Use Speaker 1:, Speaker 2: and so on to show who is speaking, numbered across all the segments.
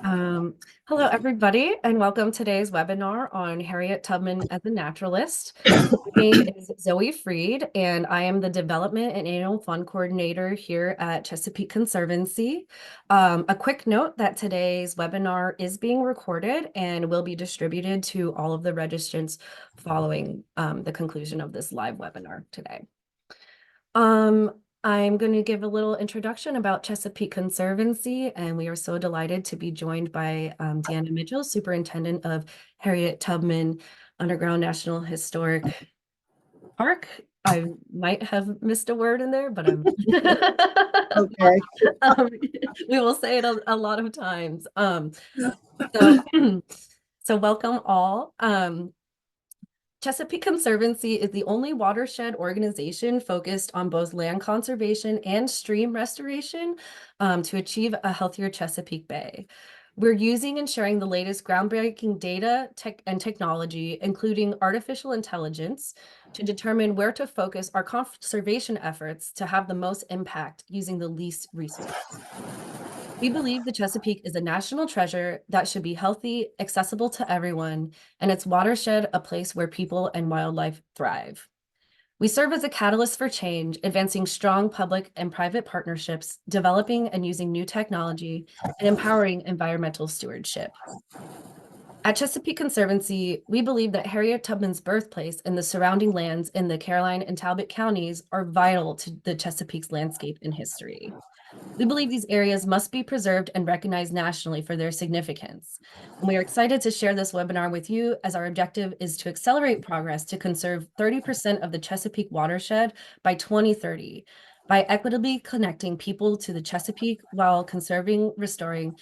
Speaker 1: Um, Hello, everybody, and welcome to today's webinar on Harriet Tubman as a naturalist. My name is Zoe Freed, and I am the Development and Annual Fund Coordinator here at Chesapeake Conservancy. A quick note that today's webinar is being recorded and will be distributed to all of the registrants following the conclusion of this live webinar today. I'm going to give a little introduction about Chesapeake Conservancy, and we are so delighted to be joined by Deanna Mitchell, Superintendent of Harriet Tubman Underground National Historic Park. I might have missed a word in there, but I'm
Speaker 2: Okay.
Speaker 1: um, we will say it a lot of times. So, so welcome all. Chesapeake Conservancy is the only watershed organization focused on both land conservation and stream restoration to achieve a healthier Chesapeake Bay. We're using and sharing the latest groundbreaking data and technology, including artificial intelligence, to determine where to focus our conservation efforts to have the most impact using the least resources. We believe the Chesapeake is a national treasure that should be healthy, accessible to everyone, and its watershed a place where people and wildlife thrive. We serve as a catalyst for change, advancing strong public and private partnerships, developing and using new technology, and empowering environmental stewardship. At Chesapeake Conservancy, we believe that Harriet Tubman's birthplace and the surrounding lands in the Caroline and Talbot counties are vital to the Chesapeake's landscape and history. We believe these areas must be preserved and recognized nationally for their significance. And we are excited to share this webinar with you as our objective is to accelerate progress to conserve 30% of the Chesapeake watershed by 2030 by equitably connecting people to the Chesapeake while conserving, restoring,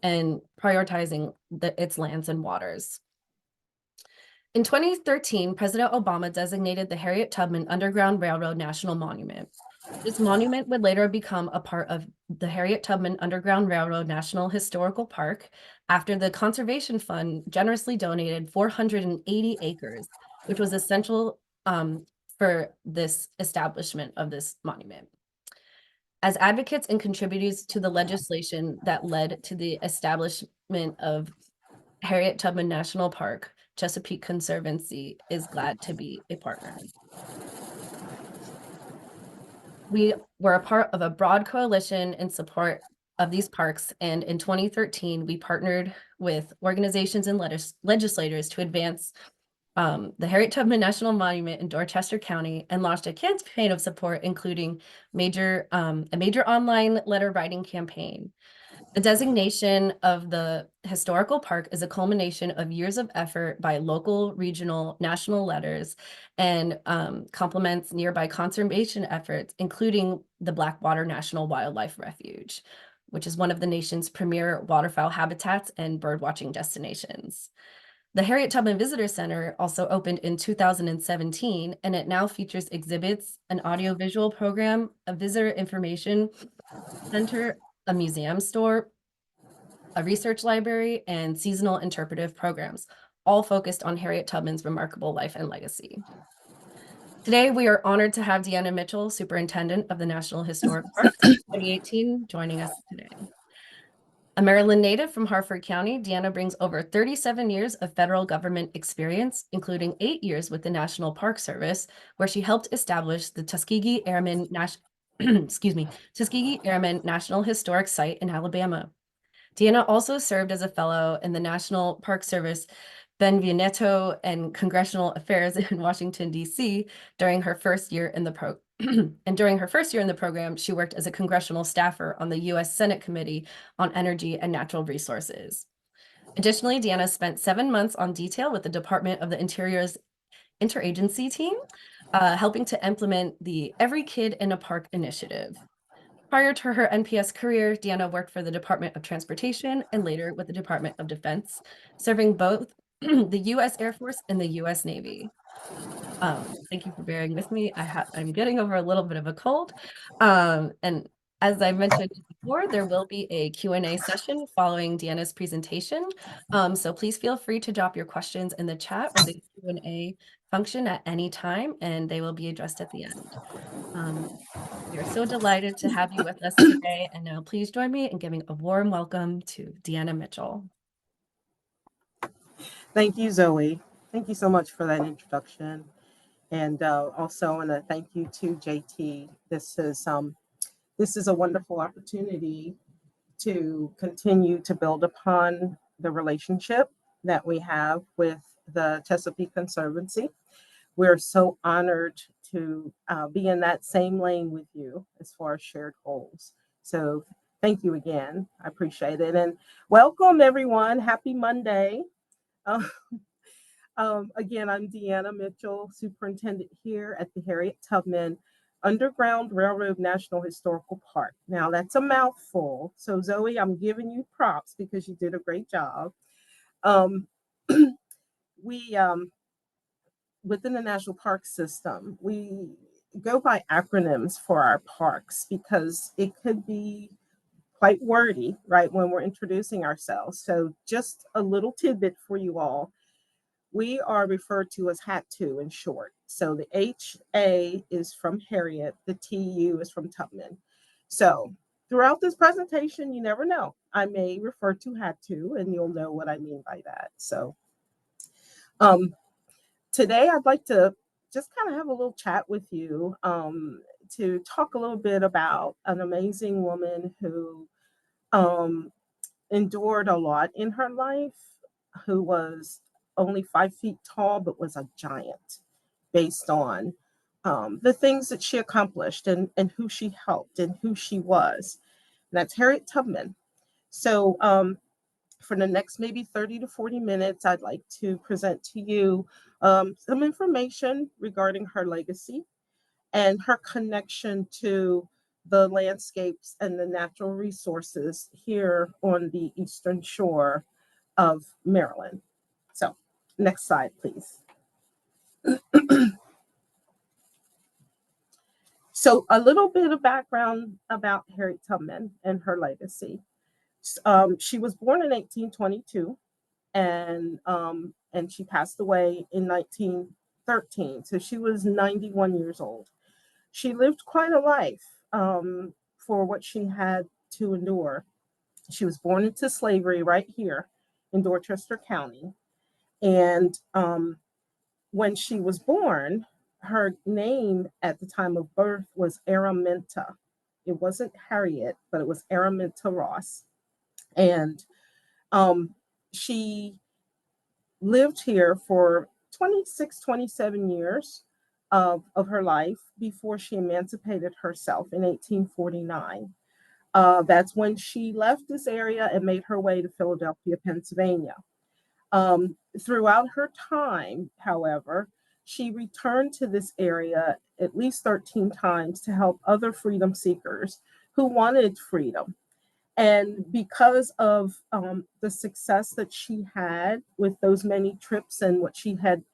Speaker 1: and prioritizing its lands and waters. In 2013, President Obama designated the Harriet Tubman Underground Railroad National Monument. This monument would later become a part of the Harriet Tubman Underground Railroad National Historical Park after the Conservation Fund generously donated 480 acres, which was essential for this establishment of this monument. As advocates and contributors to the legislation that led to the establishment of Harriet Tubman National Park, Chesapeake Conservancy is glad to be a partner. We were a part of a broad coalition in support of these parks, and in 2013, we partnered with organizations and legislators to advance the Harriet Tubman National Monument in Dorchester County and launched a campaign of support, including a major online letter writing campaign. The designation of the historical park is a culmination of years of effort by local, regional, national letters and complements nearby conservation efforts, including the Blackwater National Wildlife Refuge, which is one of the nation's premier waterfowl habitats and birdwatching destinations. The Harriet Tubman Visitor Center also opened in 2017, and it now features exhibits, an audiovisual program, a visitor information center, a museum store, a research library, and seasonal interpretive programs, all focused on Harriet Tubman's remarkable life and legacy. Today, we are honored to have Deanna Mitchell, Superintendent of the National Historic Park 2018, joining us today. A Maryland native from Harford County, Deanna brings over 37 years of federal government experience, including 8 years with the National Park Service, where she helped establish the Tuskegee Airmen Tuskegee Airmen National Historic Site in Alabama. Deanna also served as a fellow in the National Park Service Benvenuto and Congressional Affairs in Washington, D.C. during her first year in the and during her first year in the program, she worked as a congressional staffer on the U.S. Senate Committee on Energy and Natural Resources. Additionally, Deanna spent 7 months on detail with the Department of the Interior's interagency team, helping to implement the Every Kid in a Park initiative. Prior to her NPS career, Deanna worked for the Department of Transportation and later with the Department of Defense, serving both the U.S. Air Force and the U.S. Navy. Thank you for bearing with me. I'm getting over a little bit of a cold, and As I mentioned before, there will be a Q&A session following Deanna's presentation. So please feel free to drop your questions in the chat or the Q&A function at any time, and they will be addressed at the end. We are so delighted to have you with us today. And now please join me in giving a warm welcome to Deanna Mitchell.
Speaker 2: Thank you, Zoe. Thank you so much for that introduction. And also, and a thank you to JT. This is a wonderful opportunity to continue to build upon the relationship that we have with the Chesapeake Conservancy. We're so honored to be in that same lane with you as far as shared goals. So thank you again. I appreciate it. And welcome, everyone. Happy Monday. Uh, again, I'm Deanna Mitchell, superintendent here at the Harriet Tubman Underground Railroad National Historical Park. Now, that's a mouthful. So, Zoe, I'm giving you props because you did a great job. Um, we, within the national park system, we go by acronyms for our parks because it could be quite wordy, right, when we're introducing ourselves. So, just a little tidbit for you all. We are referred to as HAT2 in short. So the HA is from Harriet, the TU is from Tubman. So throughout this presentation, you never know. I may refer to HAT2 and you'll know what I mean by that. So today I'd like to just kind of have a little chat with you to talk a little bit about an amazing woman who endured a lot in her life, who was only 5 feet tall, but was a giant based on the things that she accomplished and who she helped and who she was. And that's Harriet Tubman. So for the next maybe 30 to 40 minutes, I'd like to present to you some information regarding her legacy and her connection to the landscapes and the natural resources here on the eastern shore of Maryland. So, next slide, please. So, a little bit of background about Harriet Tubman and her legacy. She was born in 1822, and she passed away in 1913. So she was 91 years old. She lived quite a life for what she had to endure. She was born into slavery right here in Dorchester County. And when she was born, her name at the time of birth was Araminta. It wasn't Harriet, but it was Araminta Ross. And she lived here for 26, 27 years of her life before she emancipated herself in 1849. That's when she left this area and made her way to Philadelphia, Pennsylvania. Throughout her time, however, she returned to this area at least 13 times to help other freedom seekers who wanted freedom. And because of the success that she had with those many trips and what she had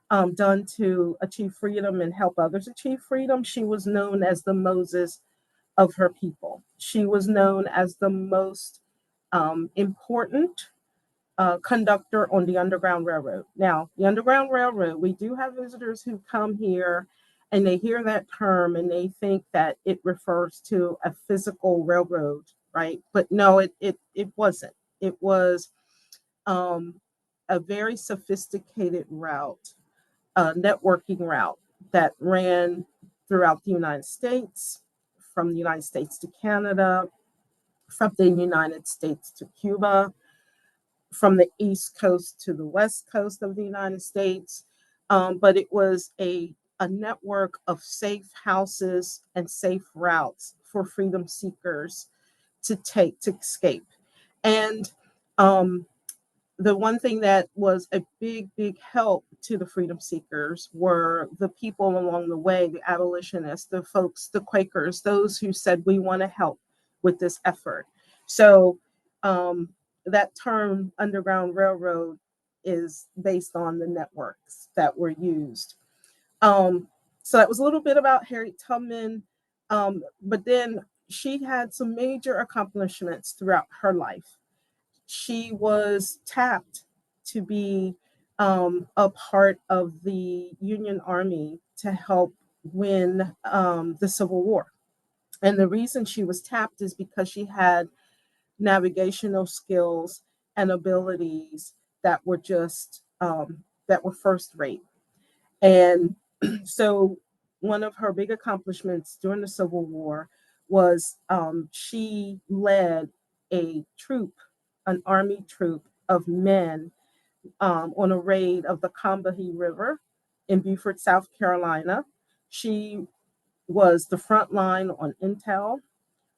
Speaker 2: done to achieve freedom and help others achieve freedom, she was known as the Moses of her people. She was known as the most important conductor on the Underground Railroad. Now, the Underground Railroad, we do have visitors who come here and they hear that term and they think that it refers to a physical railroad, right? But no, it wasn't. It was a very sophisticated route, a networking route that ran throughout the United States, from the United States to Canada, from the United States to Cuba, from the East Coast to the West Coast of the United States. But it was a network of safe houses and safe routes for freedom seekers to take to escape. And the one thing that was a big, big help to the freedom seekers were the people along the way, the abolitionists, the folks, the Quakers, those who said, we want to help with this effort. So that term, Underground Railroad, is based on the networks that were used. So that was a little bit about Harriet Tubman. But then she had some major accomplishments throughout her life. She was tapped to be a part of the Union Army to help win the Civil War. And the reason she was tapped is because she had navigational skills and abilities that were just that were first rate. And so one of her big accomplishments during the Civil War was she led a troop, an army troop of men on a raid of the Combahee River in Beaufort, South Carolina. She was the front line on intel.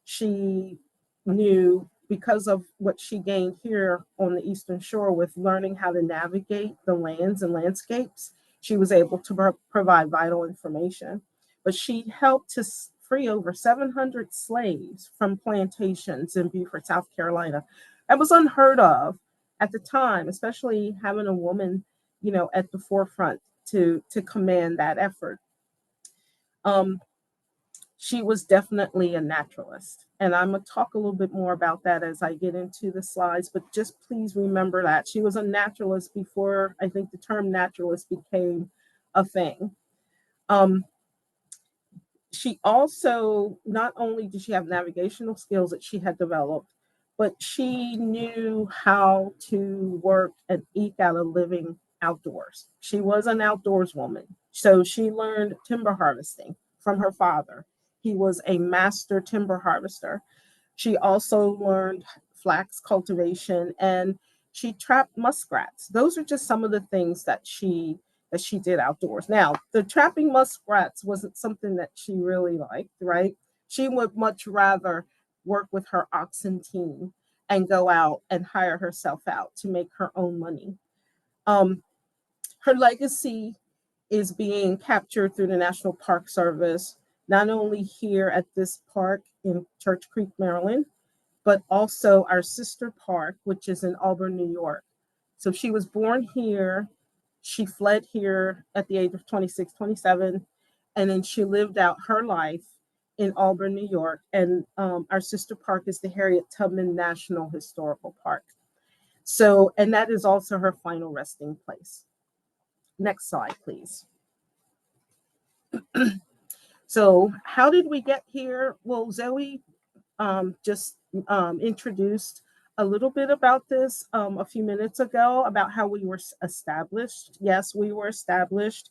Speaker 2: She knew, because of what she gained here on the Eastern Shore with learning how to navigate the lands and landscapes, she was able to provide vital information. But she helped to free over 700 slaves from plantations in Beaufort, South Carolina. That was unheard of at the time, especially having a woman, at the forefront to command that effort. Um, she was definitely a naturalist. And I'm going to talk a little bit more about that as I get into the slides, but just please remember that she was a naturalist before I think the term naturalist became a thing. Um, she also, not only did she have navigational skills that she had developed, but she knew how to work and eke out a living outdoors. She was an outdoors woman. So she learned timber harvesting from her father. He was a master timber harvester. She also learned flax cultivation, and she trapped muskrats. Those are just some of the things that she did outdoors. Now, the trapping muskrats wasn't something that she really liked, right? She would much rather work with her oxen team and go out and hire herself out to make her own money. Um, Her legacy is being captured through the National Park Service, not only here at this park in Church Creek, Maryland, but also our sister park, which is in Auburn, New York. So she was born here. She fled here at the age of 26, 27, and then she lived out her life in Auburn, New York. And our sister park is the Harriet Tubman National Historical Park. So, and that is also her final resting place. Next slide, please. So, how did we get here? Well, Zoe just introduced a little bit about this a few minutes ago about how we were established. Yes, we were established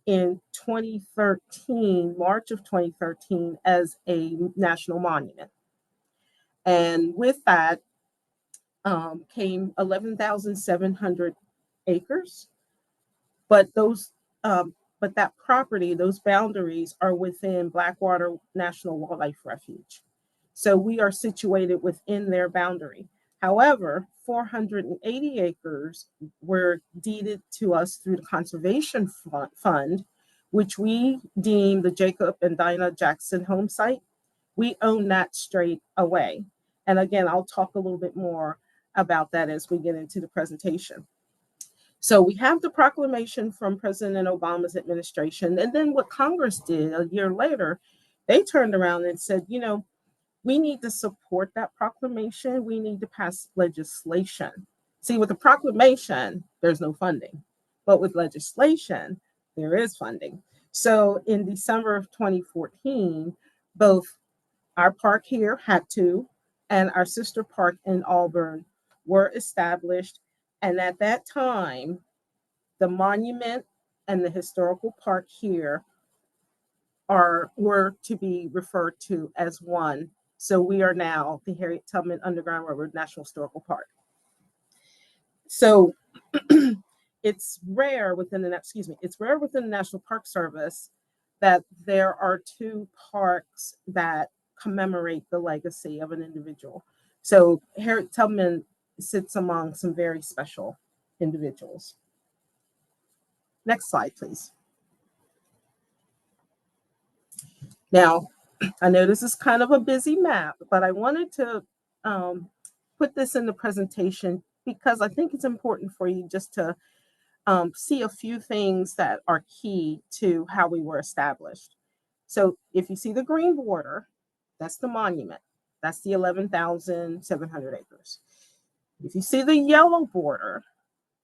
Speaker 2: in 2013, March of 2013, as a national monument. And with that came 11,700 acres. But those, but that property, those boundaries are within Blackwater National Wildlife Refuge. So we are situated within their boundary. However, 480 acres were deeded to us through the Conservation Fund, which we deem the Jacob and Dinah Jackson home site. We own that straight away. And again, I'll talk a little bit more about that as we get into the presentation. So we have the proclamation from President Obama's administration. And then what Congress did a year later, they turned around and said, we need to support that proclamation. We need to pass legislation. See, with the proclamation, there's no funding. But with legislation, there is funding. So in December of 2014, both our park here, Hat2, and our sister park in Auburn were established. And at that time, the monument and the historical park here were to be referred to as one. So we are now the Harriet Tubman Underground Railroad National Historical Park. So it's rare within the National Park Service that there are two parks that commemorate the legacy of an individual. So Harriet Tubman sits among some very special individuals. Next slide, please. Now, I know this is kind of a busy map, but I wanted to put this in the presentation because I think it's important for you just to see a few things that are key to how we were established. So if you see the green border, That's the monument. That's the 11,700 acres. If you see the yellow border,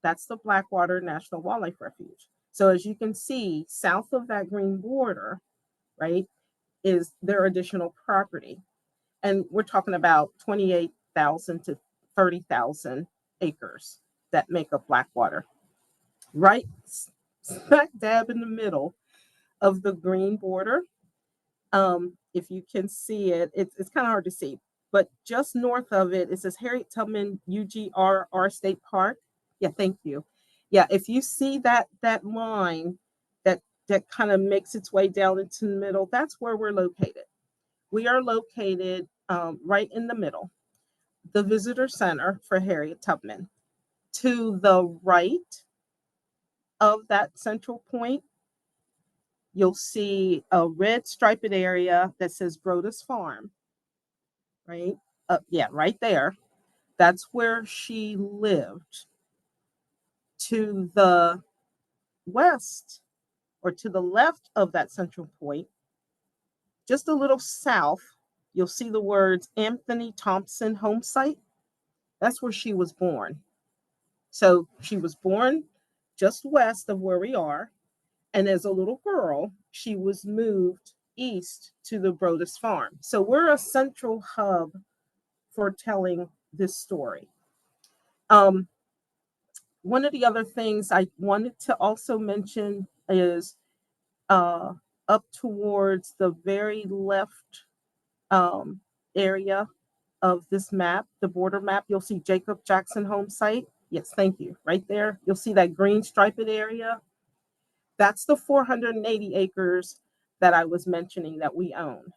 Speaker 2: that's the Blackwater National Wildlife Refuge. So as you can see, south of that green border, right, is their additional property. And we're talking about 28,000 to 30,000 acres that make up Blackwater. Right smack dab in the middle of the green border. If you can see it, it's kind of hard to see, but just north of it, it says Harriet Tubman UGRR State Park. Yeah, thank you. Yeah, if you see that line that kind of makes its way down into the middle, that's where we're located. We are located right in the middle, the visitor center for Harriet Tubman. To the right of that central point, you'll see a red striped area that says Brodus Farm, right? Yeah, right there. That's where she lived. To the west or to the left of that central point, just a little south, you'll see the words Anthony Thompson Home Site. That's where she was born. So she was born just west of where we are. And as a little girl, she was moved east to the Brodus Farm. So we're a central hub for telling this story. One of the other things I wanted to also mention is up towards the very left area of this map, the border map, you'll see Jacob Jackson Home Site. Yes, thank you. Right there, you'll see that green striped area. That's the 480 acres that I was mentioning that we own.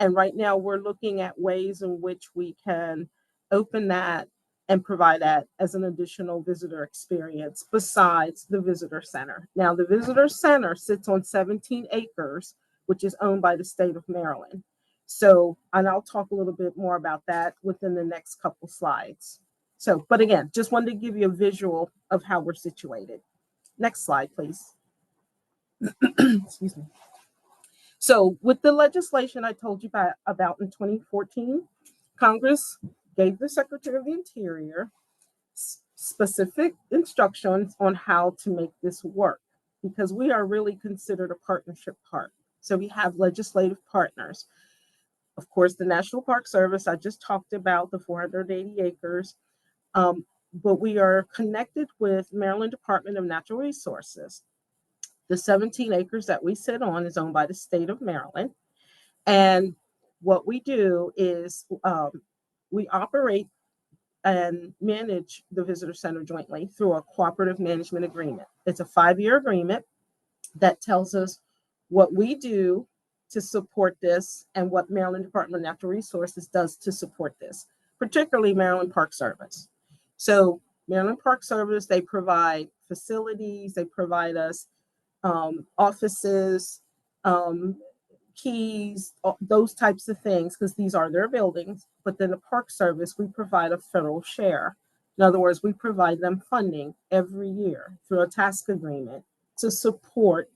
Speaker 2: And right now we're looking at ways in which we can open that and provide that as an additional visitor experience besides the visitor center. Now, the visitor center sits on 17 acres, which is owned by the state of Maryland. So, and I'll talk a little bit more about that within the next couple slides. So, but again, just wanted to give you a visual of how we're situated. Next slide, please. Excuse me. So with the legislation I told you about in 2014, Congress gave the Secretary of the Interior specific instructions on how to make this work, because we are really considered a partnership part. So we have legislative partners. Of course, the National Park Service, I just talked about the 480 acres, but we are connected with Maryland Department of Natural Resources. The 17 acres that we sit on is owned by the state of Maryland. And what we do is we operate and manage the visitor center jointly through a cooperative management agreement. It's a 5-year agreement that tells us what we do to support this and what Maryland Department of Natural Resources does to support this, particularly Maryland Park Service. So Maryland Park Service, they provide facilities, they provide us offices, keys, those types of things, because these are their buildings. But then the Park Service, we provide a federal share. In other words, we provide them funding every year through a task agreement to support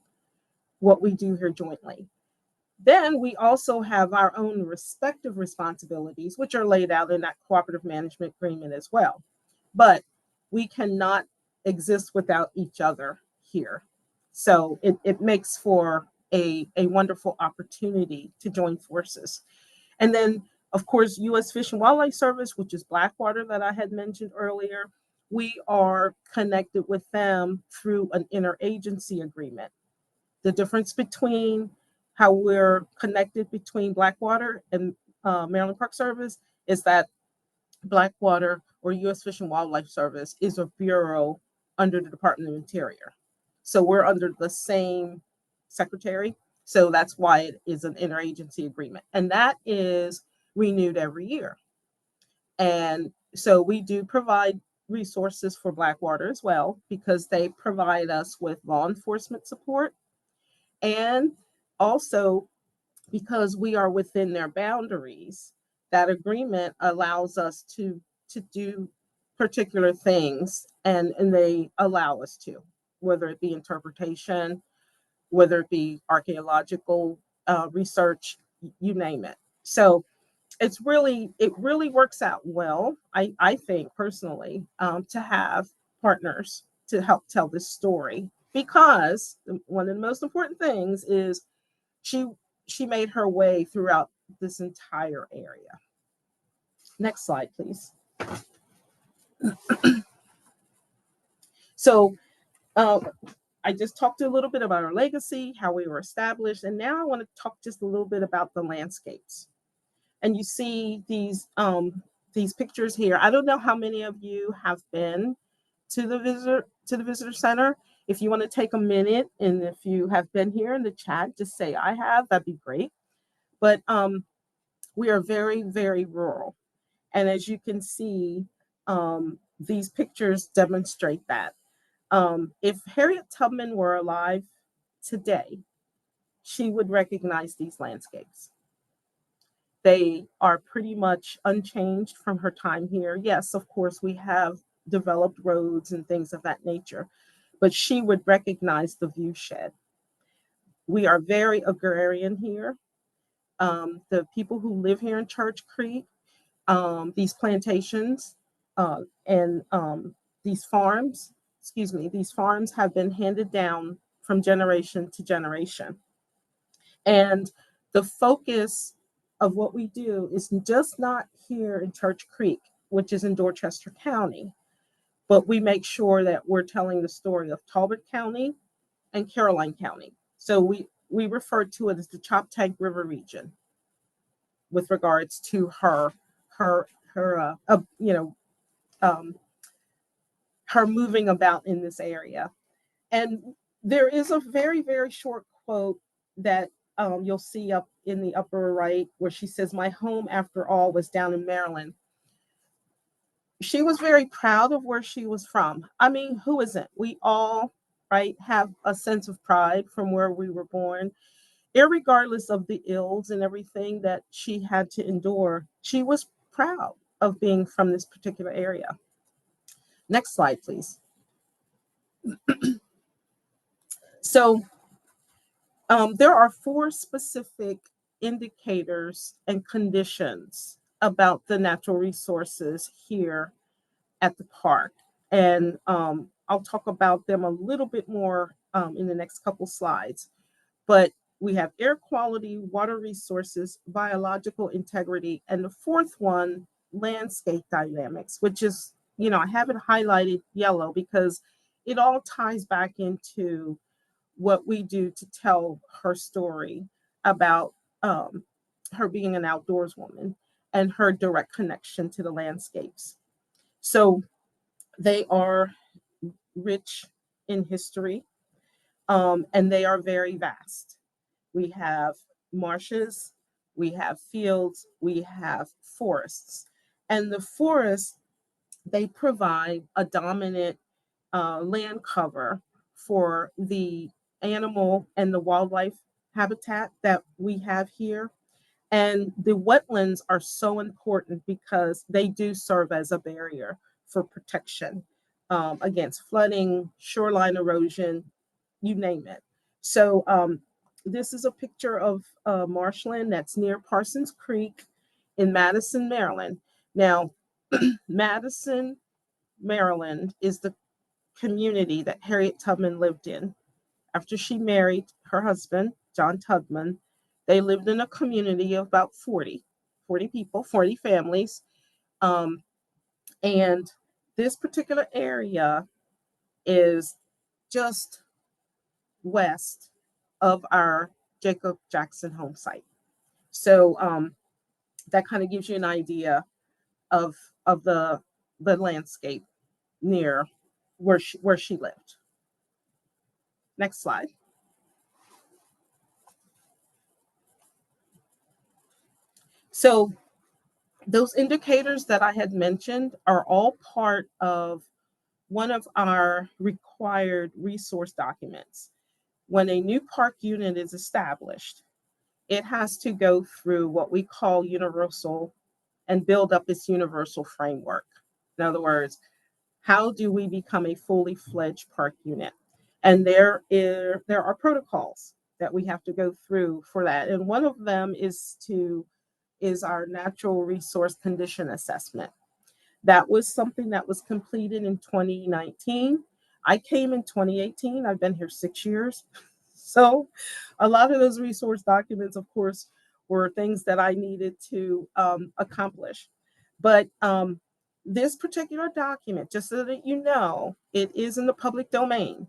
Speaker 2: what we do here jointly. Then we also have our own respective responsibilities, which are laid out in that cooperative management agreement as well. But we cannot exist without each other here. So it makes for a wonderful opportunity to join forces. And then, of course, U.S. Fish and Wildlife Service, which is Blackwater that I had mentioned earlier, we are connected with them through an interagency agreement. The difference between how we're connected between Blackwater and Maryland Park Service is that Blackwater or U.S. Fish and Wildlife Service is a bureau under the Department of Interior. So we're under the same secretary. So that's why it is an interagency agreement. And that is renewed every year. And so we do provide resources for Blackwater as well, because they provide us with law enforcement support. And also because we are within their boundaries, that agreement allows us to do particular things, and they allow us to, whether it be interpretation, whether it be archaeological research, you name it. So it really works out well, I think personally, to have partners to help tell this story, because one of the most important things is she she made her way throughout this entire area. Next slide, please. So uh, I just talked a little bit about our legacy, how we were established, and now I want to talk just a little bit about the landscapes. And you see these pictures here. I don't know how many of you have been to the visitor center. If you want to take a minute, and if you have been here in the chat, just say I have. That'd be great. But we are very, very rural, and as you can see, these pictures demonstrate that. If Harriet Tubman were alive today, she would recognize these landscapes. They are pretty much unchanged from her time here. Yes, of course, we have developed roads and things of that nature, but she would recognize the view shed. We are very agrarian here. The people who live here in Church Creek, these plantations and these farms, these farms have been handed down from generation to generation. And the focus of what we do is just not here in Church Creek, which is in Dorchester County, but we make sure that we're telling the story of Talbot County and Caroline County. So we refer to it as the Choptank River region with regards to um, her moving about in this area. And there is a very, very short quote that you'll see up in the upper right where she says, "My home, after all, was down in Maryland." She was very proud of where she was from. I mean, who isn't? We all, right, have a sense of pride from where we were born. Irregardless of the ills and everything that she had to endure, she was proud of being from this particular area. Next slide, please. So there are 4 specific indicators and conditions about the natural resources here at the park. And I'll talk about them a little bit more in the next couple slides. But we have air quality, water resources, biological integrity, and the 4th one, landscape dynamics, which is, I have it highlighted yellow because it all ties back into what we do to tell her story about her being an outdoors woman and her direct connection to the landscapes. So they are rich in history, and they are very vast. We have marshes, we have fields, we have forests. And the forests, they provide a dominant land cover for the animal and the wildlife habitat that we have here. And the wetlands are so important because they do serve as a barrier for protection against flooding, shoreline erosion, you name it. So this is a picture of marshland that's near Parsons Creek in Madison, Maryland. Now, Madison, Maryland is the community that Harriet Tubman lived in. After she married her husband, John Tubman, they lived in a community of about 40 people, 40 families. Um, and this particular area is just west of our Jacob Jackson home site. So that kind of gives you an idea of the landscape near where she lived. Next slide. So those indicators that I had mentioned are all part of one of our required resource documents. When a new park unit is established, it has to go through what we call universal and build up its universal framework. In other words, how do we become a fully fledged park unit? And there are protocols that we have to go through for that. And one of them is to is our natural resource condition assessment. That was something that was completed in 2019. I came in 2018. I've been here 6 years. So a lot of those resource documents, of course, were things that I needed to accomplish. But this particular document, just so that you know, it is in the public domain.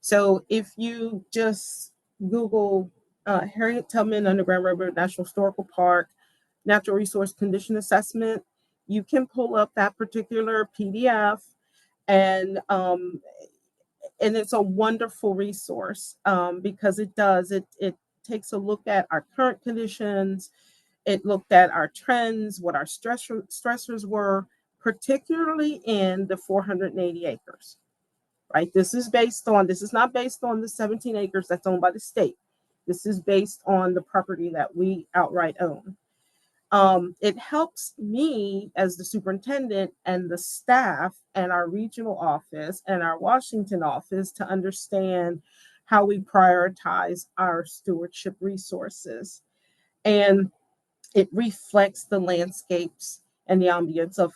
Speaker 2: So if you just Google Harriet Tubman Underground Railroad National Historical Park, Natural Resource Condition Assessment, you can pull up that particular PDF, and it's a wonderful resource because it takes a look at our current conditions. It looked at our trends, what our stressors were, particularly in the 480 acres. Right? This is not based on the 17 acres that's owned by the state. This is based on the property that we outright own. It helps me as the superintendent and the staff and our regional office and our Washington office to understand how we prioritize our stewardship resources. And it reflects the landscapes and the ambience of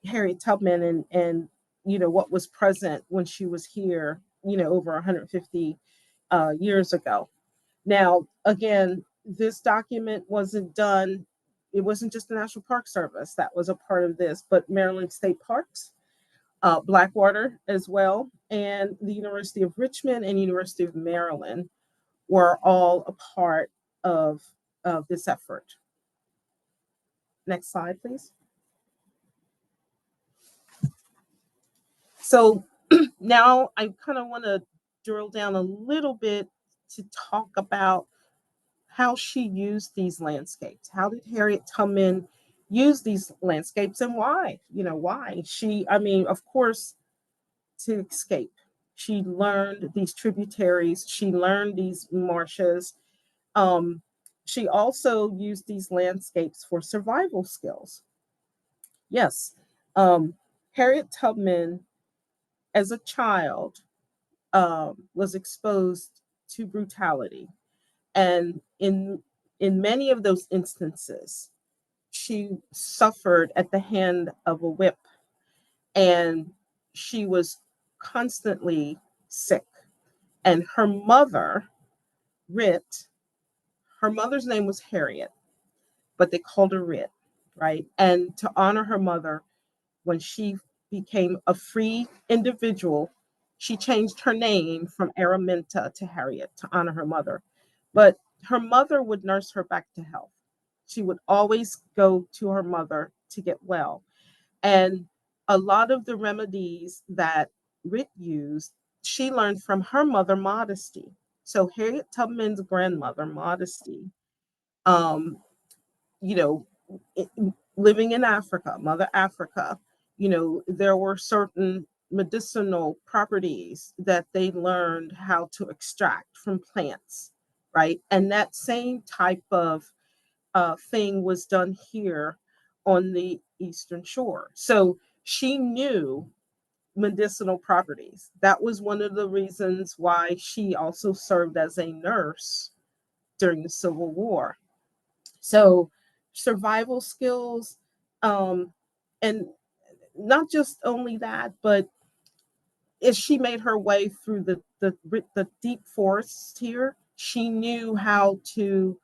Speaker 2: Harriet Tubman and what was present when she was here, over 150 years ago. Now, again, this document wasn't done. It wasn't just the National Park Service that was a part of this, but Maryland State Parks, Blackwater as well, and the University of Richmond and University of Maryland were all a part of this effort. Next slide, please. So now I kind of want to drill down a little bit to talk about how she used these landscapes. How did Harriet Tubman use these landscapes, and why? Why? Of course, to escape. She learned these tributaries, she learned these marshes. Um, she also used these landscapes for survival skills. Yes, Harriet Tubman, as a child, was exposed to brutality. And in many of those instances, she suffered at the hand of a whip, and she was constantly sick. And her mother, Rit, her mother's name was Harriet, but they called her Rit, right? And to honor her mother, when she became a free individual, she changed her name from Araminta to Harriet to honor her mother. But her mother would nurse her back to health. She would always go to her mother to get well. And a lot of the remedies that Rit used, she learned from her mother, Modesty. So Harriet Tubman's grandmother, Modesty, um, you know, living in Africa, Mother Africa, there were certain medicinal properties that they learned how to extract from plants, right? And that same type of thing was done here on the Eastern Shore. So she knew medicinal properties. That was one of the reasons why she also served as a nurse during the Civil War. So survival skills, and not just only that, but as she made her way through the deep forests here, she knew how to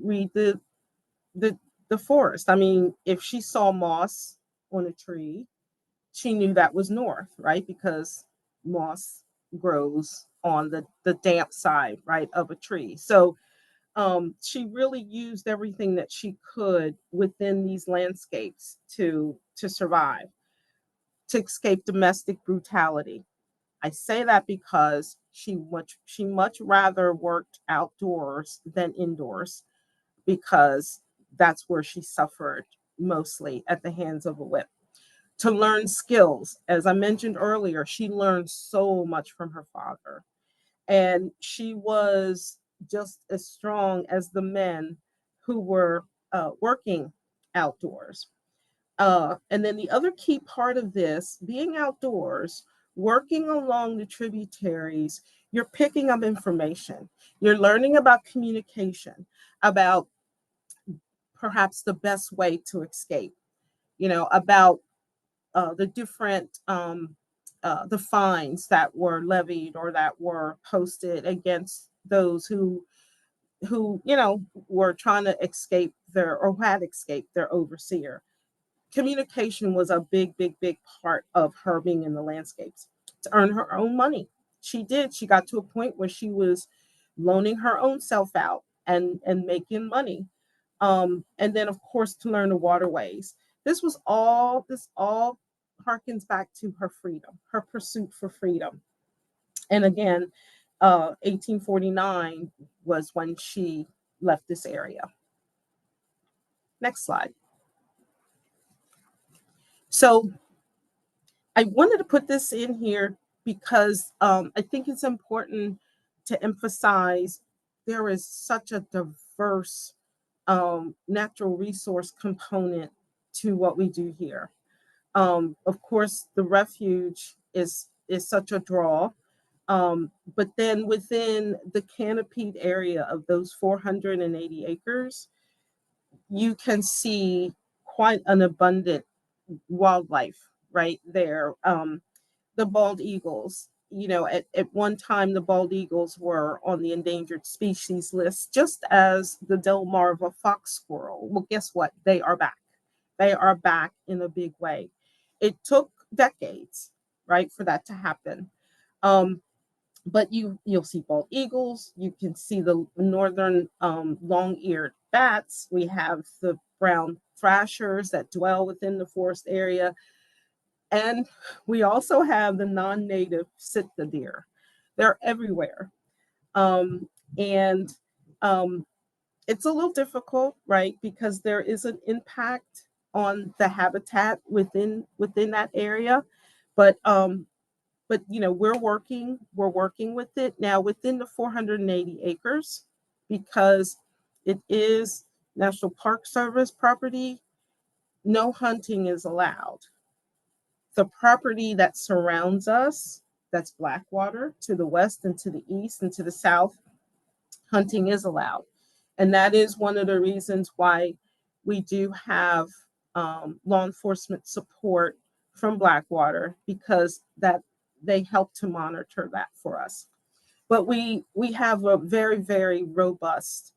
Speaker 2: read the the forest. I mean, if she saw moss on a tree, she knew that was north, right? Because moss grows on the damp side, right, of a tree. So she really used everything that she could within these landscapes to survive, to escape domestic brutality. I say that because she much rather worked outdoors than indoors, because that's where she suffered mostly at the hands of a whip. To learn skills, as I mentioned earlier, she learned so much from her father, and she was just as strong as the men who were working outdoors. And then the other key part of this, being outdoors, working along the tributaries, you're picking up information. You're learning about communication, about perhaps the best way to escape, about the different the fines that were levied or that were posted against those who were trying to escape their or had escaped their overseer. Communication was a big, big, big part of her being in the landscapes to earn her own money. She did. She got to a point where she was loaning her own self out and making money. And then, of course, to learn the waterways. This all harkens back to her freedom, her pursuit for freedom. And again, 1849 was when she left this area. Next slide. So I wanted to put this in here because I think it's important to emphasize there is such a diverse natural resource component to what we do here. Of course, the refuge is such a draw, but then within the canopied area of those 480 acres, you can see quite an abundant wildlife right there. The bald eagles, at one time, the bald eagles were on the endangered species list, just as the Delmarva fox squirrel. Well, guess what? They are back. They are back in a big way. It took decades, right, for that to happen. Um, but you'll see bald eagles. You can see the northern long-eared bats. We have the brown thrashers that dwell within the forest area, and we also have the non-native sitka deer. They're everywhere, and it's a little difficult, right, because there is an impact on the habitat within that area, but we're working with it now within the 480 acres because it is National Park Service property. No hunting is allowed. The property that surrounds us, that's Blackwater to the west and to the east and to the south, hunting is allowed. And that is one of the reasons why we do have law enforcement support from Blackwater, because that they help to monitor that for us. But we have a very, very robust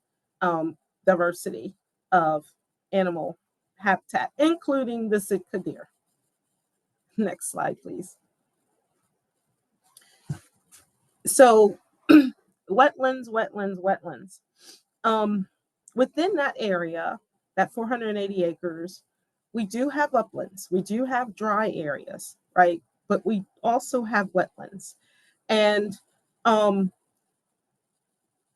Speaker 2: diversity of animal habitat, including the Sitka deer. Next slide, please. So wetlands, wetlands, wetlands. Um, Within that area, that 480 acres, we do have uplands, we do have dry areas, right? But we also have wetlands. And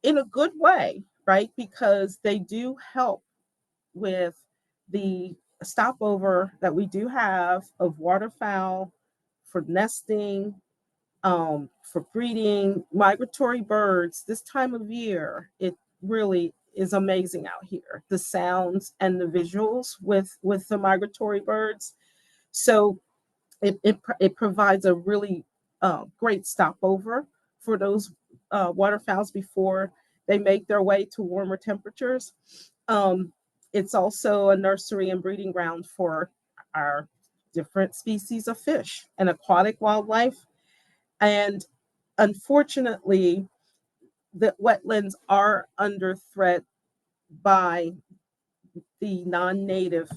Speaker 2: in a good way, right? Because they do help with the stopover that we do have of waterfowl for nesting, for breeding, migratory birds. This time of year, it really is amazing out here. The sounds and the visuals with the migratory birds. So it provides a really great stopover for those waterfowls before they make their way to warmer temperatures. Um, it's also a nursery and breeding ground for our different species of fish and aquatic wildlife. And unfortunately, the wetlands are under threat by the non-native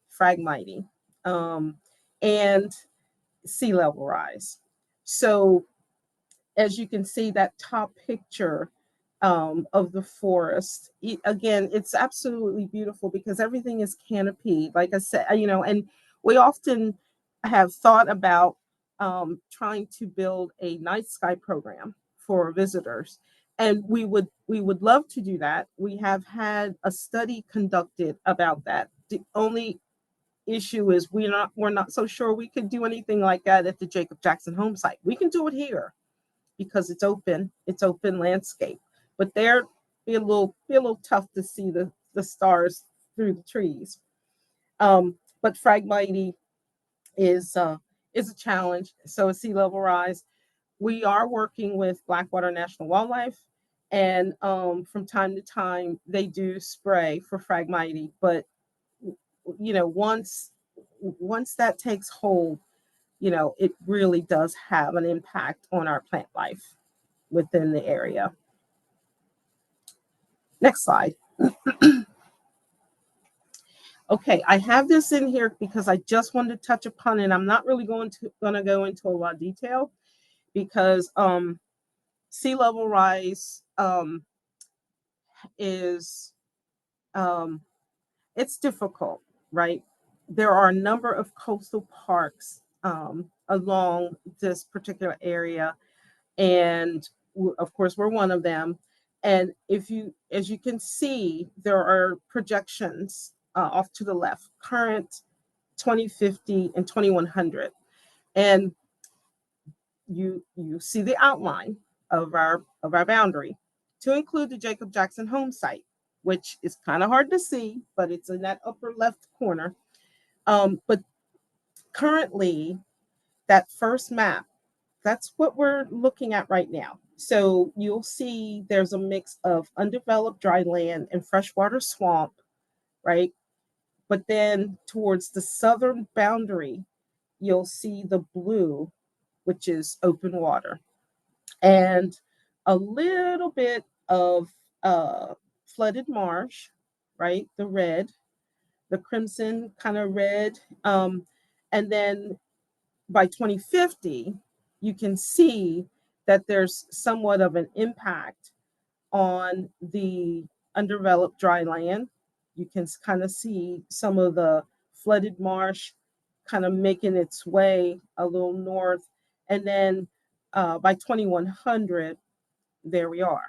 Speaker 2: phragmite and sea level rise. So as you can see, that top picture of the forest, again, it's absolutely beautiful because everything is canopied, like I said, and we often have thought about trying to build a night sky program for visitors. And we would love to do that. We have had a study conducted about that. The only issue is we're not so sure we could do anything like that at the Jacob Jackson home site. We can do it here because it's open landscape. But there be a little tough to see the stars through the trees. But Phragmite is a challenge. So is sea level rise. We are working with Blackwater National Wildlife And from time to time, they do spray for Phragmite, but once that takes hold, it really does have an impact on our plant life within the area. Next slide. Okay, I have this in here because I just wanted to touch upon it. I'm not really going to go into a lot of detail because sea level rise is it's difficult, right? There are a number of coastal parks along this particular area, and of course we're one of them. And as you can see, there are projections off to the left, current, 2050 and 2100, and you see the outline of our boundary to include the Jacob Jackson home site, which is kind of hard to see, but it's in that upper left corner. But currently, that first map, that's what we're looking at right now. So you'll see there's a mix of undeveloped dry land and freshwater swamp, right? But then towards the southern boundary, you'll see the blue, which is open water, and a little bit of flooded marsh, right? The red, the crimson kind of red. And then by 2050, you can see that there's somewhat of an impact on the undeveloped dry land. You can kind of see some of the flooded marsh kind of making its way a little north. And then by 2100, there we are.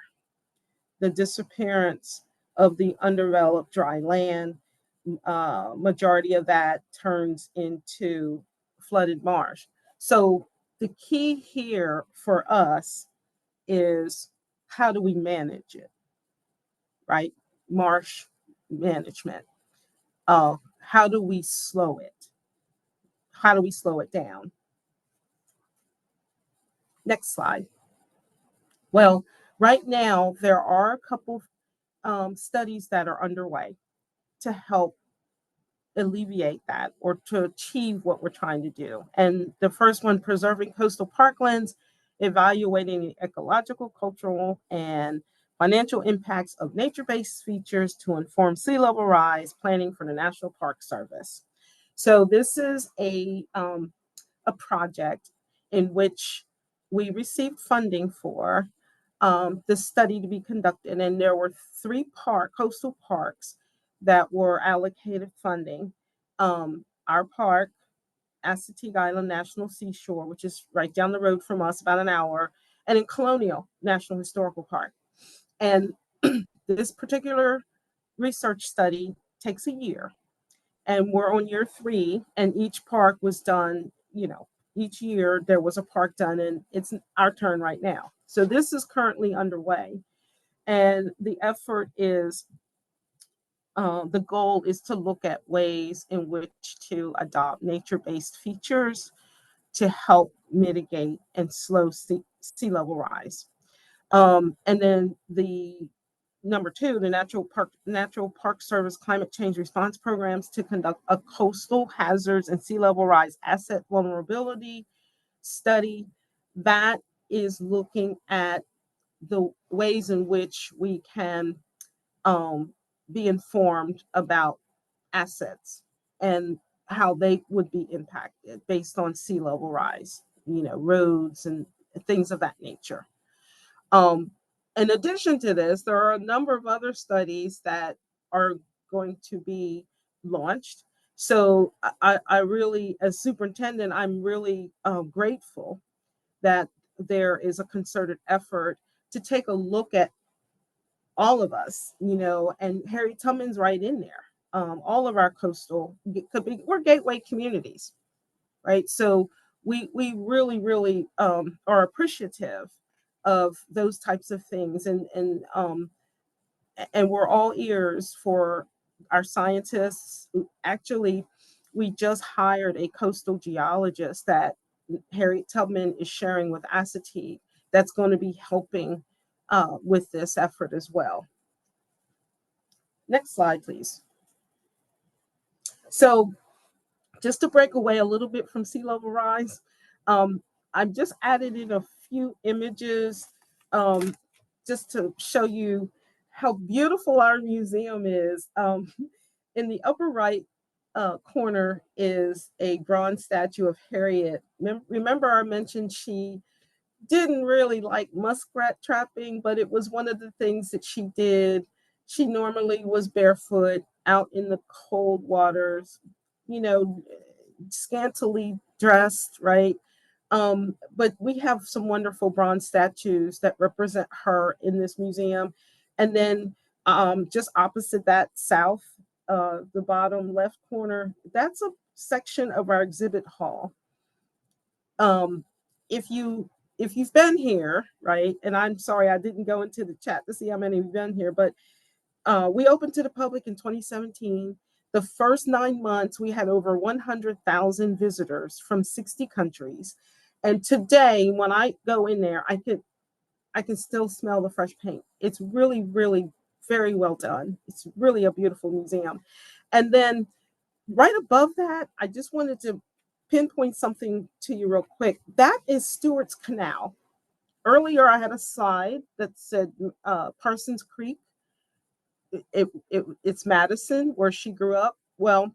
Speaker 2: The disappearance of the undeveloped dry land, majority of that turns into flooded marsh. So the key here for us is, how do we manage it, right? Marsh management. How do we slow it? How do we slow it down? Next slide. Well, right now, there are a couple studies that are underway to help alleviate that or to achieve what we're trying to do. And the first one, preserving coastal parklands, evaluating the ecological, cultural, and financial impacts of nature-based features to inform sea level rise planning for the National Park Service. So this is a project in which we received funding for the study to be conducted, and there were three coastal parks that were allocated funding. Our park, Chesapeake Island National Seashore, which is right down the road from us, about an hour, and in Colonial National Historical Park. And this particular research study takes a year, and we're on year 3, and each park was done, each year there was a park done, and it's our turn right now. So this is currently underway, and the effort is, the goal is to look at ways in which to adopt nature-based features to help mitigate and slow sea level rise. And then the number 2, the Natural Park Service Climate Change Response Programs to conduct a coastal hazards and sea level rise asset vulnerability study that is looking at the ways in which we can be informed about assets and how they would be impacted based on sea level rise, roads and things of that nature. In addition to this, there are a number of other studies that are going to be launched. So I really, as superintendent, I'm really grateful that there is a concerted effort to take a look at all of us, and Harriet Tubman's right in there. All of our coastal we're gateway communities, right? So we really, really are appreciative of those types of things, and we're all ears for our scientists. Actually, we just hired a coastal geologist that Harriet Tubman is sharing with Acetate that's going to be helping with this effort as well. Next slide, please. So just to break away a little bit from sea level rise, I've just added in a few images um, just to show you how beautiful our museum is. In the upper right corner is a bronze statue of Harriet. Remember, I mentioned she didn't really like muskrat trapping, but it was one of the things that she did. She normally was barefoot out in the cold waters, you know, scantily dressed, right? But we have some wonderful bronze statues that represent her in this museum. And then just opposite that, south, the bottom left corner, that's a section of our exhibit hall. Um, if you if you've been here, right, and I'm sorry I didn't go into the chat to see how many have been here, but we opened to the public in 2017. The first 9 months, we had over 100,000 visitors from 60 countries. And today, when I go in there, I can still smell the fresh paint. It's really, really very well done. It's really a beautiful museum. And then right above that, I just wanted to pinpoint something to you real quick. That is Stewart's Canal. Earlier, I had a slide that said Parsons Creek. It's Madison, where she grew up. Well,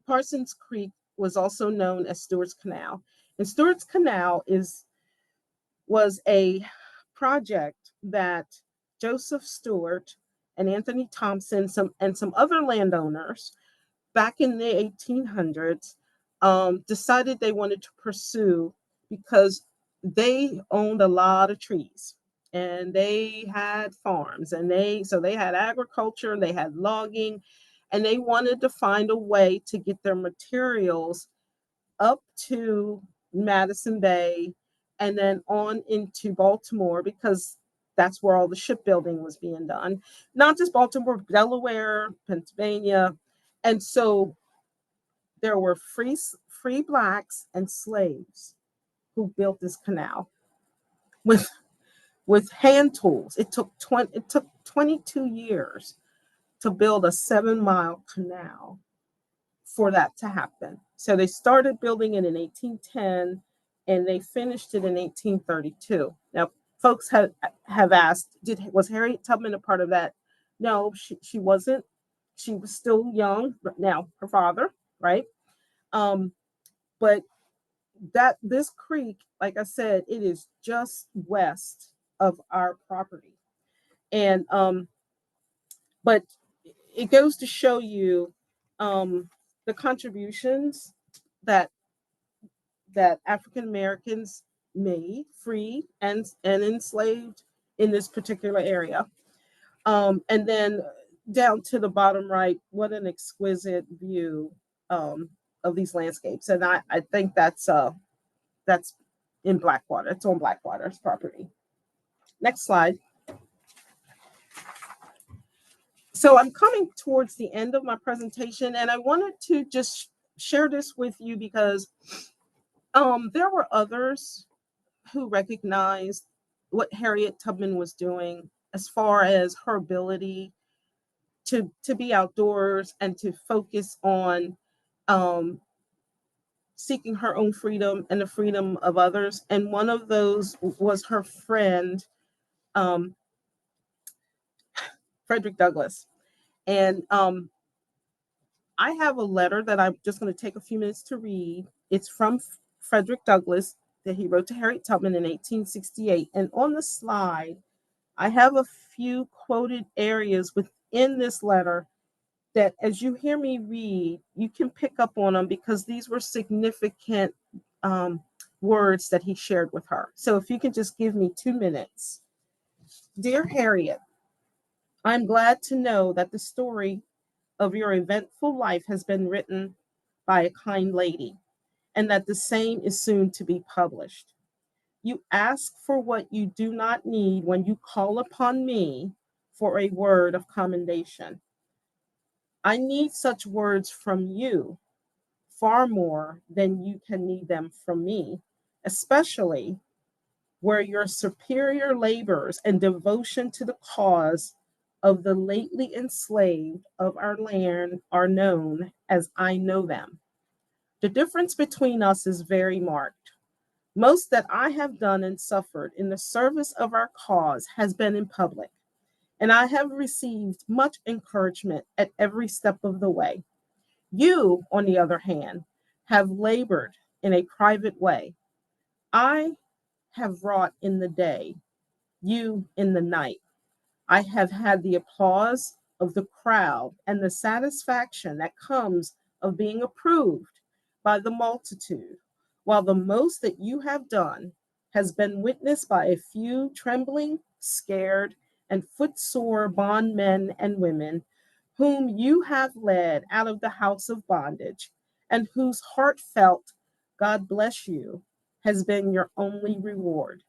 Speaker 2: Parsons Creek was also known as Stewart's Canal. And Stewart's Canal was a project that Joseph Stewart and Anthony Thompson and some other landowners back in the 1800s decided they wanted to pursue because they owned a lot of trees and they had farms and they had agriculture and they had logging and they wanted to find a way to get their materials up to Madison Bay and then on into Baltimore because that's where all the shipbuilding was being done. Not just Baltimore, Delaware, Pennsylvania. And so there were free blacks and slaves who built this canal with hand tools. It took 22 years to build a 7-mile canal for that to happen. So they started building it in 1810 and they finished it in 1832. Now, folks have asked, was Harriet Tubman a part of that? No, she wasn't. She was still young. Now, her father, right? But this creek, like I said, it is just west of our property. And but it goes to show you the contributions that African Americans made, free and enslaved in this particular area. And then down to the bottom right, what an exquisite view of these landscapes. And I think that's in Blackwater. It's on Blackwater's property. Next slide. So I'm coming towards the end of my presentation, and I wanted to just share this with you because there were others who recognized what Harriet Tubman was doing as far as her ability to be outdoors and to focus on seeking her own freedom and the freedom of others. And one of those was her friend, Frederick Douglass. And I have a letter that I'm just going to take a few minutes to read. It's from Frederick Douglass that he wrote to Harriet Tubman in 1868. And on the slide, I have a few quoted areas within this letter that as you hear me read, you can pick up on them because these were significant words that he shared with her. So if you can just give me 2 minutes. Dear Harriet, I'm glad to know that the story of your eventful life has been written by a kind lady and that the same is soon to be published. You ask for what you do not need when you call upon me for a word of commendation. I need such words from you far more than you can need them from me, especially where your superior labors and devotion to the cause of the lately enslaved of our land are known as I know them. The difference between us is very marked. Most that I have done and suffered in the service of our cause has been in public, and I have received much encouragement at every step of the way. You, on the other hand, have labored in a private way. I have wrought in the day, you in the night. I have had the applause of the crowd and the satisfaction that comes of being approved by the multitude, while the most that you have done has been witnessed by a few trembling, scared, and footsore bondmen and women whom you have led out of the house of bondage, and whose heartfelt God bless you has been your only reward.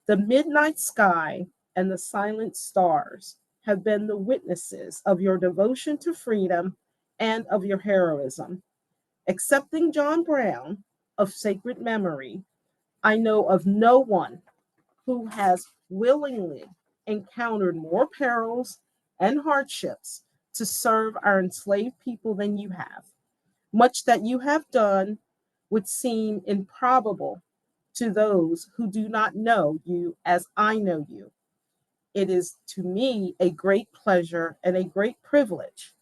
Speaker 2: The midnight sky and the silent stars have been the witnesses of your devotion to freedom and of your heroism. Excepting John Brown of sacred memory, I know of no one who has willingly encountered more perils and hardships to serve our enslaved people than you have. Much that you have done would seem improbable to those who do not know you as I know you. It is to me a great pleasure and a great privilege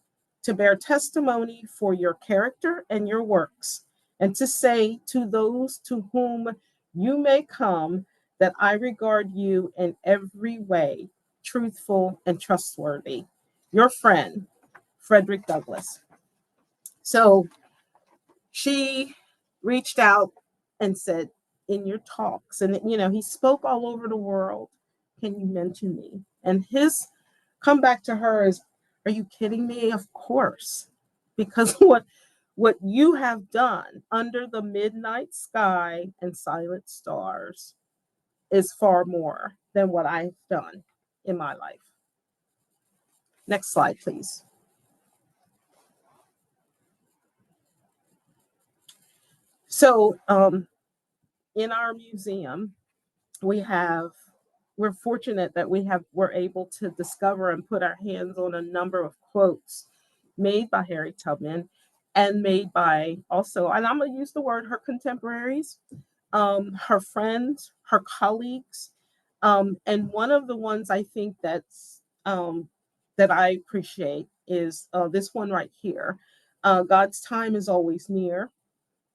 Speaker 2: to bear testimony for your character and your works, and to say to those to whom you may come that I regard you in every way truthful and trustworthy. Your friend, Frederick Douglass. So she reached out and said, in your talks, and he spoke all over the world, can you mention me? And his comeback to her is, are you kidding me? Of course. Because what you have done under the midnight sky and silent stars is far more than what I've done in my life. Next slide, please. So in our museum, we're fortunate that we're able to discover and put our hands on a number of quotes made by Harriet Tubman and made by also, and I'm going to use the word, her contemporaries, her friends, her colleagues. And one of the ones I think that I appreciate is this one right here. God's time is always near.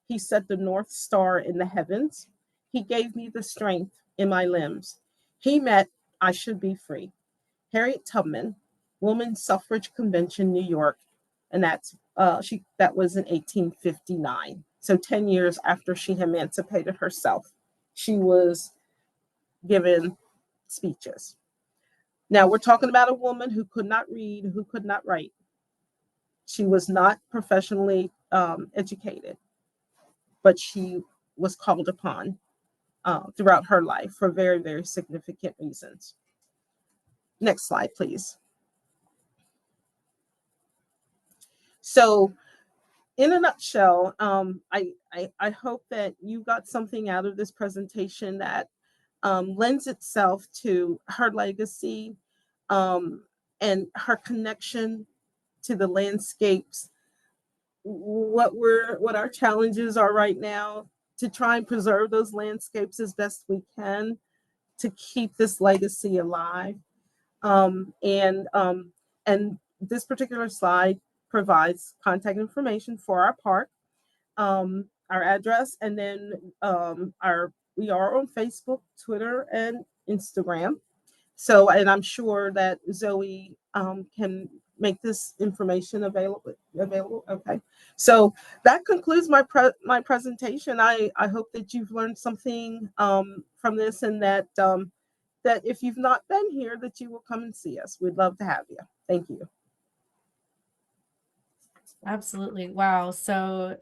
Speaker 2: He set the North Star in the heavens. He gave me the strength in my limbs. He met I should be free. Harriet Tubman, Women's Suffrage Convention, New York, and that was in 1859. So 10 years after she emancipated herself, she was given speeches. Now we're talking about a woman who could not read, who could not write. She was not professionally educated, but she was called upon throughout her life for very, very significant reasons. Next slide, please. So, in a nutshell, I hope that you got something out of this presentation that lends itself to her legacy um, and her connection to the landscapes, what our challenges are right now to try and preserve those landscapes as best we can to keep this legacy alive. Um, and um, and this particular slide provides contact information for our park, our address, and then our we are on Facebook, Twitter, and Instagram. So, and I'm sure that Zoe can make this information available. Available. Okay. So that concludes my presentation. I hope that you've learned something from this, and that if you've not been here, that you will come and see us. We'd love to have you. Thank you.
Speaker 1: Absolutely. Wow. So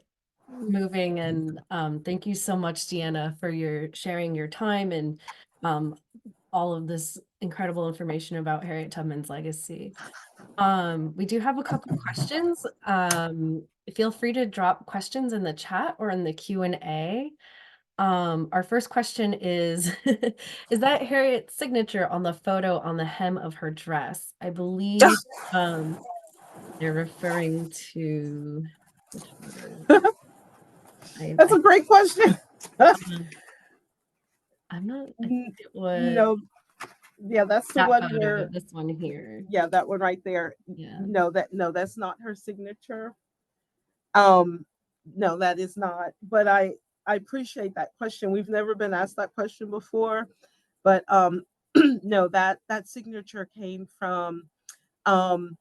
Speaker 1: moving, and thank you so much, Deanna, for your sharing your time and um, all of this incredible information about Harriet Tubman's legacy. We do have a couple questions. Feel free to drop questions in the chat or in the Q&A. Our first question is, is that Harriet's signature on the photo on the hem of her dress? I believe they're referring to which photo?
Speaker 2: That's a great question.
Speaker 1: Um, I'm not, I think it was
Speaker 2: No, yeah, that's the
Speaker 1: that
Speaker 2: one
Speaker 1: photo,
Speaker 2: where,
Speaker 1: this one here.
Speaker 2: yeah, that one right there.
Speaker 1: Yeah.
Speaker 2: No, that's not her signature. Um, no, that is not. But I appreciate that question. We've never been asked that question before, but no, that signature came from. Um,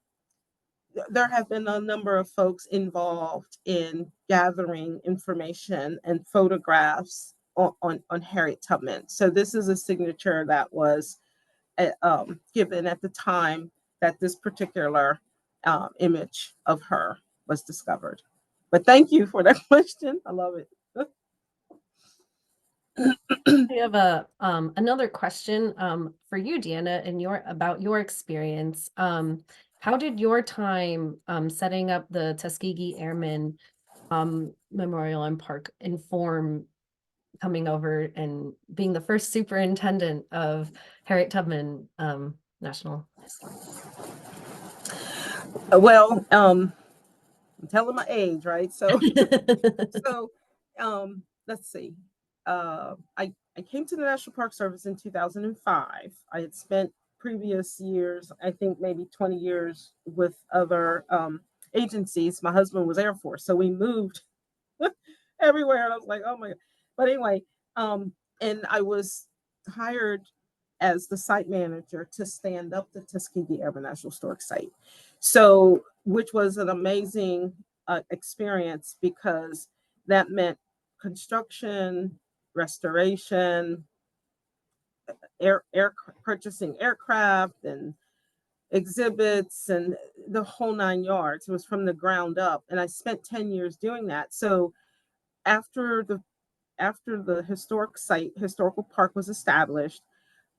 Speaker 2: there have been a number of folks involved in gathering information and photographs on Harriet Tubman. So this is a signature that was given at the time that this particular image of her was discovered. But thank you for that question. I love it.
Speaker 1: I have a another question for you, Deanna, and your about your experience. How did your time setting up the Tuskegee Airmen Memorial and Park inform coming over and being the first superintendent of Harriet Tubman National Historic
Speaker 2: Well, I'm telling my age, right? So
Speaker 1: Park?
Speaker 2: so let's see. I came to the National Park Service in 2005. I had spent previous years, I think maybe 20 years with other agencies. My husband was Air Force, so we moved everywhere. And I was like, oh my God. But anyway, and I was hired as the site manager to stand up the Tuskegee Airmen National Historic Site. So, which was an amazing experience because that meant construction, restoration, air purchasing aircraft and exhibits and the whole 9 yards. It was from the ground up, and I spent 10 years doing that. So after the historical park was established,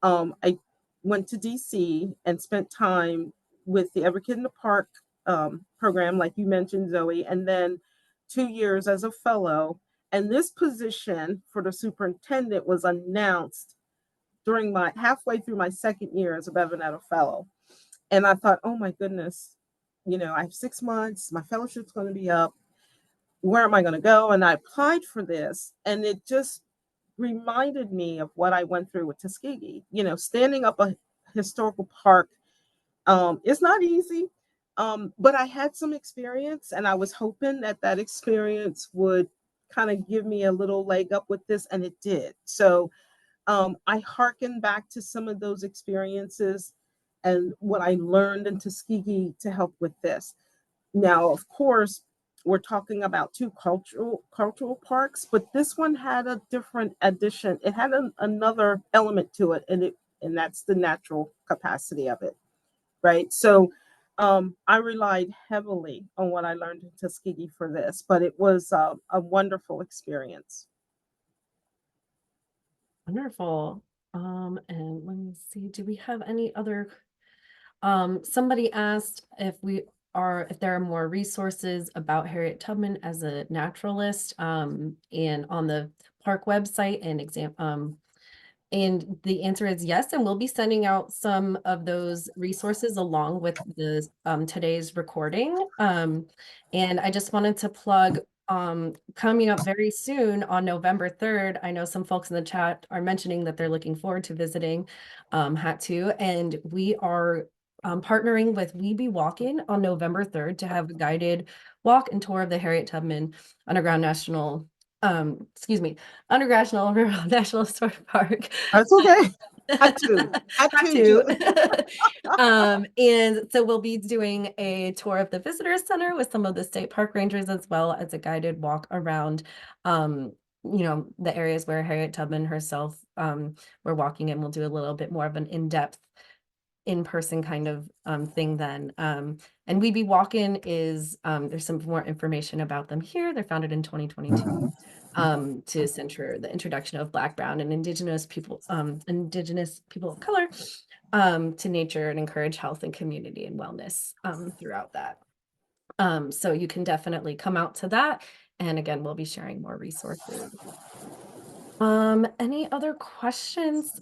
Speaker 2: I went to DC and spent time with the Every Kid in the Park program, like you mentioned, Zoe, and then 2 years as a fellow. And this position for the superintendent was announced during my halfway through my second year as a Bevanetta fellow. And I thought, oh my goodness, I have 6 months, my fellowship's going to be up. Where am I going to go? And I applied for this, and it just reminded me of what I went through with Tuskegee. Standing up a historical park is not easy, but I had some experience, and I was hoping that that experience would kind of give me a little leg up with this, and it did. So I hearkened back to some of those experiences and what I learned in Tuskegee to help with this. Now, of course, we're talking about two cultural parks, but this one had a different addition. It had another element to it, and that's the natural capacity of it, right? So I relied heavily on what I learned in Tuskegee for this, but it was a wonderful experience.
Speaker 1: Wonderful. And let me see, do we have any other somebody asked if there are more resources about Harriet Tubman as a naturalist, and on the park website and the answer is yes, and we'll be sending out some of those resources along with the today's recording. And I just wanted to plug coming up very soon on November 3rd. I know some folks in the chat are mentioning that they're looking forward to visiting Hat2, and we are partnering with We Be Walking on November 3rd to have a guided walk and tour of the Harriet Tubman Underground National excuse me, Underground National Historic Park.
Speaker 2: That's okay. Had
Speaker 1: Had
Speaker 2: to,
Speaker 1: to.
Speaker 2: Julie.
Speaker 1: And so we'll be doing a tour of the visitor center with some of the state park rangers, as well as a guided walk around the areas where Harriet Tubman herself were walking, and we'll do a little bit more of an in-depth in-person kind of thing then. And We Be Walking is there's some more information about them here. They're founded in 2022 to center the introduction of Black, Brown, and Indigenous people of color to nature and encourage health and community and wellness throughout that. So you can definitely come out to that. And again, we'll be sharing more resources. Any other questions?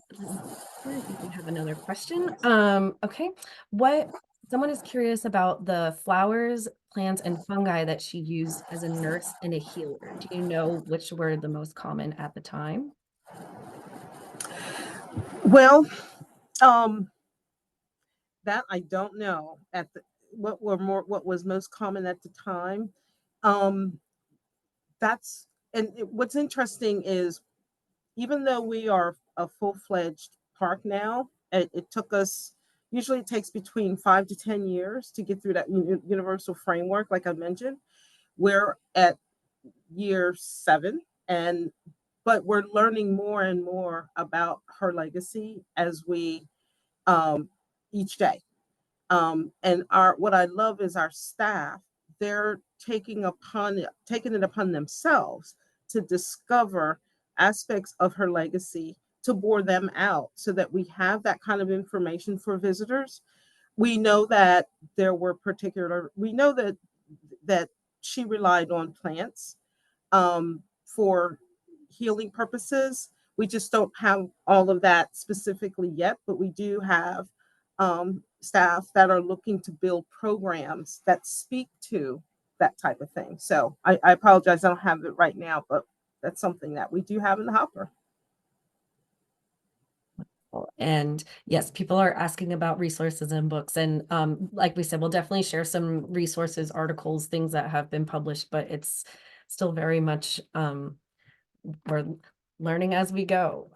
Speaker 1: I think we have another question. Okay. What Someone is curious about the flowers, plants, and fungi that she used as a nurse and a healer. Do you know which were the most common at the time?
Speaker 2: Well, um, that I don't know at the what was most common at the time. Um, that's what's interesting is even though we are a full-fledged park now, it took us usually it takes between 5 to 10 years to get through that universal framework, like I mentioned. We're at year 7, and but we're learning more and more about her legacy as we um, each day. And our what I love is our staff. They're taking it upon themselves to discover aspects of her legacy to bore them out so that we have that kind of information for visitors. We know that we know that she relied on plants for healing purposes. We just don't have all of that specifically yet, but we do have staff that are looking to build programs that speak to that type of thing. So I apologize, I don't have it right now, but that's something that we do have in the hopper.
Speaker 1: And yes, people are asking about resources and books. And like we said, we'll definitely share some resources, articles, things that have been published, but it's still very much we're learning as we go.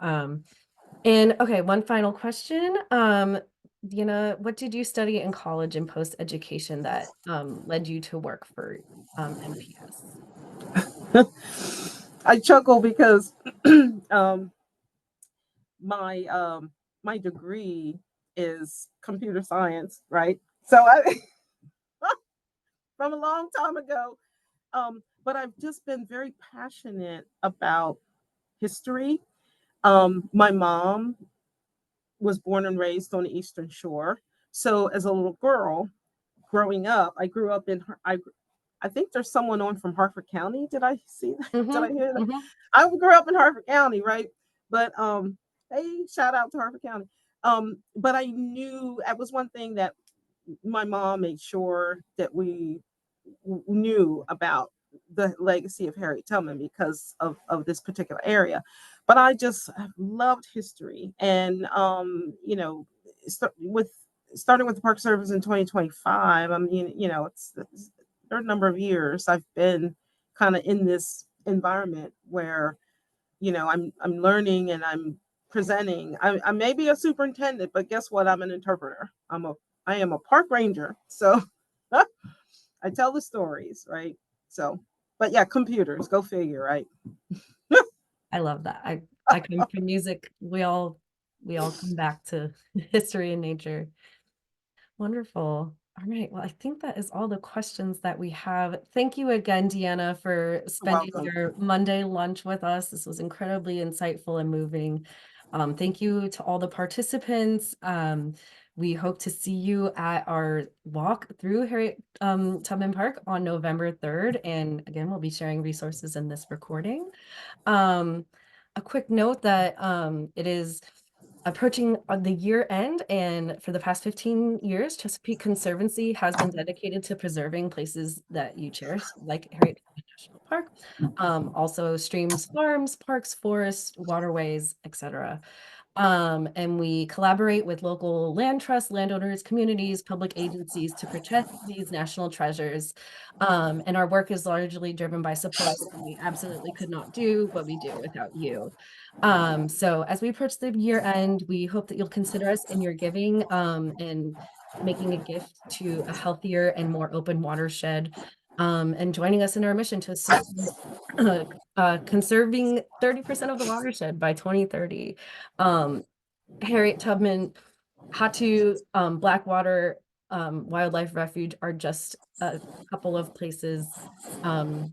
Speaker 1: And okay, one final question. Dina, what did you study in college and post education that led you to work for NPS?
Speaker 2: I chuckle because um, my my degree is computer science, right? So I from a long time ago. But I've just been very passionate about history. My mom was born and raised on the Eastern Shore. So as a little girl growing up, I grew up in I think there's someone on from Harford County. Did I see that? Did I
Speaker 1: Mm-hmm,
Speaker 2: hear that?
Speaker 1: mm-hmm.
Speaker 2: I grew up in Harford County, right? But hey, shout out to Harford County. But I knew that was one thing that my mom made sure that we knew about the legacy of Harriet Tubman because of this particular area. But I just have loved history. And, with starting with the Park Service in 2025, I mean, there are a number of years I've been kind of in this environment where, I'm learning and I'm presenting. I may be a superintendent, but guess what? I'm an interpreter. I am a park ranger. So I tell the stories, right? So, but yeah, computers, go figure, right?
Speaker 1: I love that. I come from music. We all come back to history and nature. Wonderful. All right. Well, I think that is all the questions that we have. Thank you again, Deanna, for
Speaker 2: You're
Speaker 1: spending
Speaker 2: welcome.
Speaker 1: your Monday lunch with us. This was incredibly insightful and moving. Thank you to all the participants. We hope to see you at our walk through Harriet Tubman Park on November 3rd. And again, we'll be sharing resources in this recording. Um, a quick note that it is approaching the year end, and for the past 15 years, Chesapeake Conservancy has been dedicated to preserving places that you cherish, like Harriet Tubman National Park, also streams, farms, parks, forests, waterways, etc. And we collaborate with local land trusts, landowners, communities, public agencies to protect these national treasures. And our work is largely driven by support. We absolutely could not do what we do without you. So as we approach the year end, we hope that you'll consider us in your giving and making a gift to a healthier and more open watershed, and joining us in our mission to conserving 30% of the watershed by 2030. Um, Harriet Tubman, Hatu, Blackwater, Wildlife Refuge are just a couple of places um,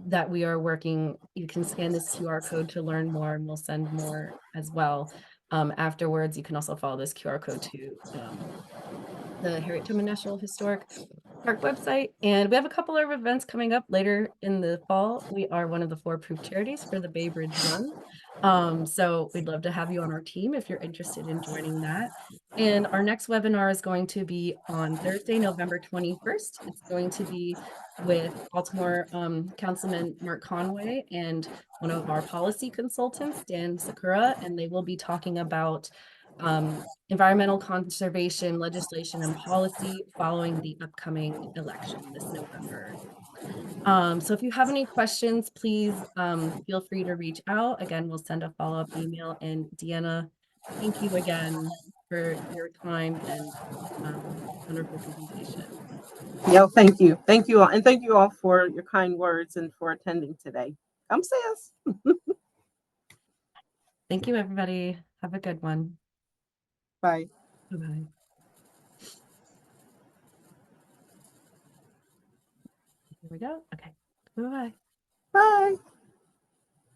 Speaker 1: that we are working. You can scan this QR code to learn more, and we'll send more as well. Afterwards, you can also follow this QR code to the Harriet Tubman National Historic. park website. And we have a couple of events coming up later in the fall. We are one of the 4 approved charities for the Bay Bridge Run. So we'd love to have you on our team if you're interested in joining that. And our next webinar is going to be on Thursday, November 21st. It's going to be with Baltimore Councilman Mark Conway and one of our policy consultants, Dan Sakura, and they will be talking about environmental conservation legislation and policy following the upcoming election this November. So if you have any questions, please feel free to reach out. Again, we'll send a follow-up email. And Deanna, thank you again for your time and wonderful presentation.
Speaker 2: Yo, thank you. Thank you all. And thank you all for your kind words and for attending today. Come see us.
Speaker 1: Thank you, everybody. Have a good one.
Speaker 2: Bye.
Speaker 1: Bye-bye. Here we go. Okay. Bye-bye.
Speaker 2: Bye.